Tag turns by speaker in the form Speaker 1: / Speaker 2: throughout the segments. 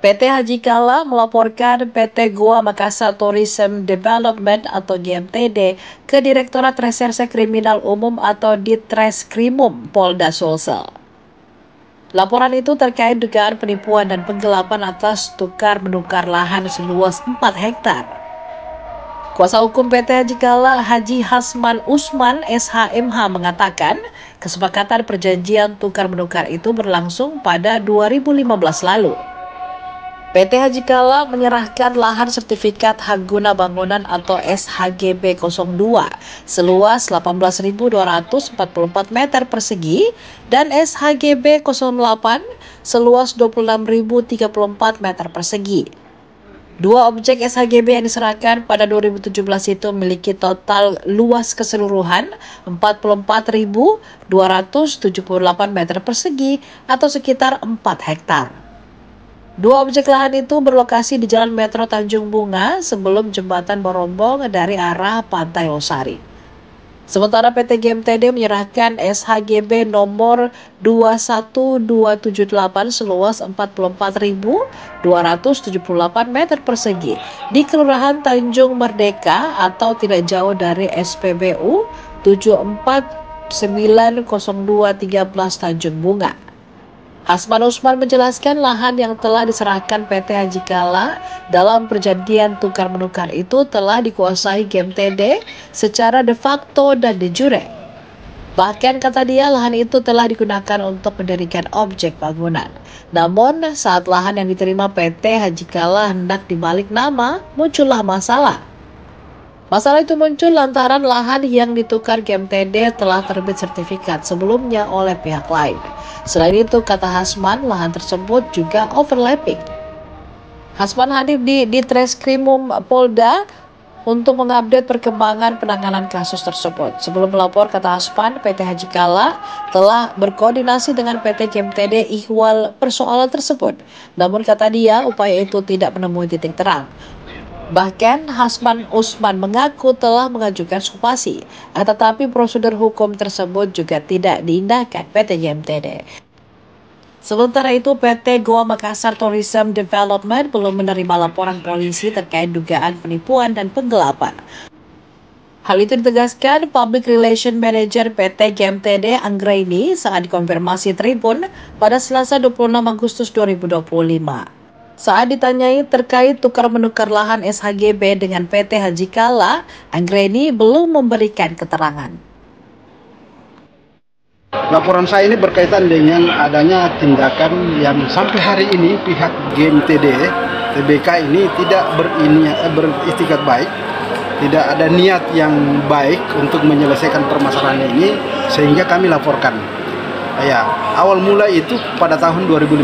Speaker 1: PT Haji Kala melaporkan PT Goa Makassar Tourism Development atau GMTD ke Direktorat Reserse Kriminal Umum atau Ditreskrimum Polda Sulsel. Laporan itu terkait dugaan penipuan dan penggelapan atas tukar-menukar lahan seluas 4 hektar. Kuasa hukum PT Haji Kala, Haji Hasman Usman, SHMH mengatakan, kesepakatan perjanjian tukar-menukar itu berlangsung pada 2015 lalu. PT Haji Kala menyerahkan lahan sertifikat hak guna bangunan atau SHGB 02 seluas 18.244 meter persegi dan SHGB 08 seluas 26.034 meter persegi. Dua objek SHGB yang diserahkan pada 2017 itu memiliki total luas keseluruhan 44.278 meter persegi atau sekitar 4 hektar. Dua objek lahan itu berlokasi di Jalan Metro Tanjung Bunga sebelum jembatan Borombong dari arah Pantai Losari. Sementara PT GMTD menyerahkan SHGB nomor 21278 seluas 44.278 meter persegi di Kelurahan Tanjung Merdeka atau tidak jauh dari SPBU 74900213 Tanjung Bunga. Hasman Usman menjelaskan lahan yang telah diserahkan PT Haji Kala dalam perjanjian tukar-menukar itu telah dikuasai GMTD secara de facto dan de jure. Bahkan kata dia lahan itu telah digunakan untuk mendirikan objek bangunan. Namun saat lahan yang diterima PT Haji Kala hendak dibalik nama, muncullah masalah. Masalah itu muncul lantaran lahan yang ditukar GMTD telah terbit sertifikat sebelumnya oleh pihak lain. Selain itu, kata Hasman, lahan tersebut juga overlapping. Hasman hadir di Ditreskrimum Polda untuk mengupdate perkembangan penanganan kasus tersebut. Sebelum melapor, kata Hasman, PT Haji Kala telah berkoordinasi dengan PT GMTD ihwal persoalan tersebut. Namun kata dia, upaya itu tidak menemui titik terang. Bahkan Hasman Usman mengaku telah mengajukan somasi, tetapi prosedur hukum tersebut juga tidak diindahkan PT GMTD. Sementara itu, PT Goa Makassar Tourism Development belum menerima laporan polisi terkait dugaan penipuan dan penggelapan. Hal itu ditegaskan Public Relation Manager PT GMTD Anggraini saat dikonfirmasi Tribun pada Selasa 26 Agustus 2025. Saat ditanyai terkait tukar-menukar lahan SHGB dengan PT Haji Kala, Anggraini belum memberikan keterangan.
Speaker 2: Laporan saya ini berkaitan dengan adanya tindakan yang sampai hari ini pihak GMTD, TBK ini tidak beritikat baik, tidak ada niat yang baik untuk menyelesaikan permasalahan ini, sehingga kami laporkan. Ya, awal mula itu pada tahun 2015,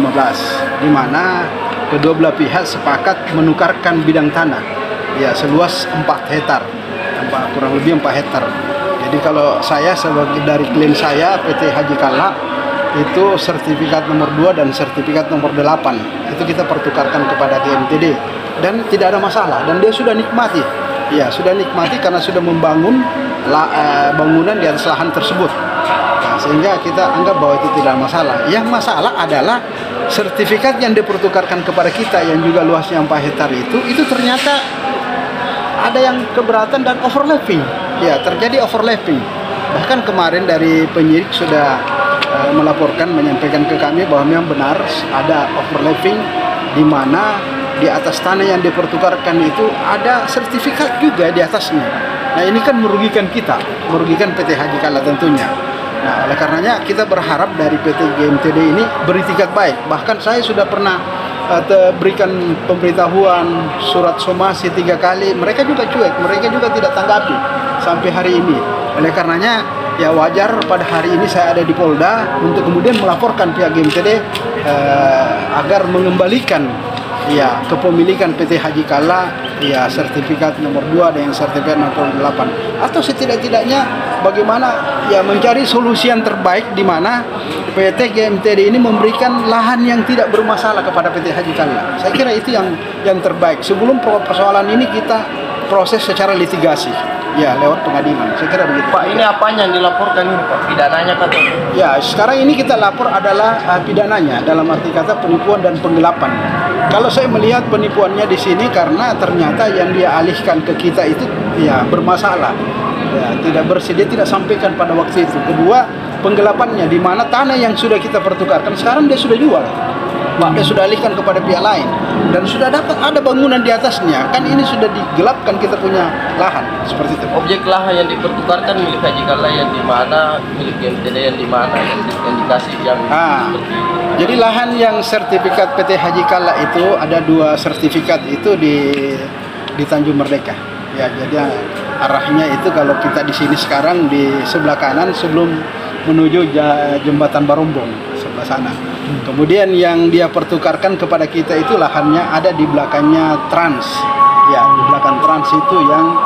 Speaker 2: di mana kedua belah pihak sepakat menukarkan bidang tanah ya seluas 4 hektar, kurang lebih 4 hektar. Jadi kalau saya sebagai dari klien saya PT Haji Kala itu sertifikat nomor 2 dan sertifikat nomor 8 itu kita pertukarkan kepada GMTD dan tidak ada masalah dan dia sudah nikmati. Ya, sudah nikmati karena sudah membangun bangunan di atas lahan tersebut. Nah, sehingga kita anggap bahwa itu tidak masalah. Yang masalah adalah sertifikat yang dipertukarkan kepada kita yang juga luasnya 4 hektar itu ternyata ada yang keberatan dan overlapping. Ya, terjadi overlapping. Bahkan kemarin dari penyidik sudah melaporkan, menyampaikan ke kami bahwa memang benar ada overlapping di mana di atas tanah yang dipertukarkan itu ada sertifikat juga di atasnya. Nah, ini kan merugikan kita, merugikan PT Haji Kala tentunya. Nah, oleh karenanya kita berharap dari PT GMTD ini beritikat baik. Bahkan saya sudah pernah berikan pemberitahuan surat somasi 3 kali, mereka juga cuek, mereka juga tidak tanggapi sampai hari ini. Oleh karenanya ya wajar pada hari ini saya ada di Polda untuk kemudian melaporkan pihak GMTD agar mengembalikan ya kepemilikan PT Haji Kala ya sertifikat nomor 2 dan sertifikat nomor 8, atau setidak-tidaknya bagaimana ya mencari solusi yang terbaik di mana PT GMTD ini memberikan lahan yang tidak bermasalah kepada PT Haji Kala. Saya kira itu yang terbaik sebelum persoalan ini kita proses secara litigasi. Ya, lewat pengadilan. Saya kira begitu.
Speaker 3: Pak, ini apanya yang dilaporkan ini, Pak? Pidananya kata?
Speaker 2: Ya, sekarang ini kita lapor adalah pidananya, dalam arti kata penipuan dan penggelapan. Kalau saya melihat penipuannya di sini karena ternyata yang dia alihkan ke kita itu ya bermasalah. Ya, tidak bersih, dia tidak sampaikan pada waktu itu. Kedua, penggelapannya di mana tanah yang sudah kita pertukarkan sekarang dia sudah jual. Dia sudah alihkan kepada pihak lain dan sudah dapat ada bangunan di atasnya. Kan ini sudah digelapkan, kita punya lahan seperti itu.
Speaker 3: Objek lahan yang dipertukarkan milik Haji Kalla yang di mana, milik GMTD yang di mana, yang dikasih yang seperti ini.
Speaker 2: Jadi lahan yang sertifikat PT Haji Kalla itu ada 2 sertifikat itu di Tanjung Merdeka. Ya, jadi arahnya itu kalau kita di sini sekarang di sebelah kanan sebelum menuju jembatan Barombong sebelah sana. Kemudian yang dia pertukarkan kepada kita itu lahannya ada di belakangnya Trans. Ya, di belakang Trans itu yang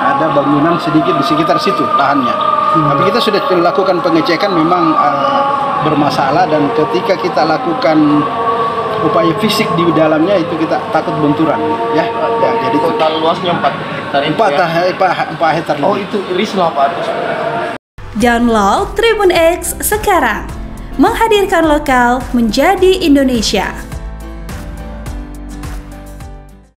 Speaker 2: ada bangunan sedikit di sekitar situ lahannya. Tapi kita sudah lakukan pengecekan, memang bermasalah, dan ketika kita lakukan upaya fisik di dalamnya itu kita takut benturan, ya. Ya, jadi
Speaker 3: total luasnya 4 hektar.
Speaker 2: 4 hektar.
Speaker 3: Oh, itu Risma, Pak.
Speaker 4: Download Tribun X sekarang. Menghadirkan lokal menjadi Indonesia.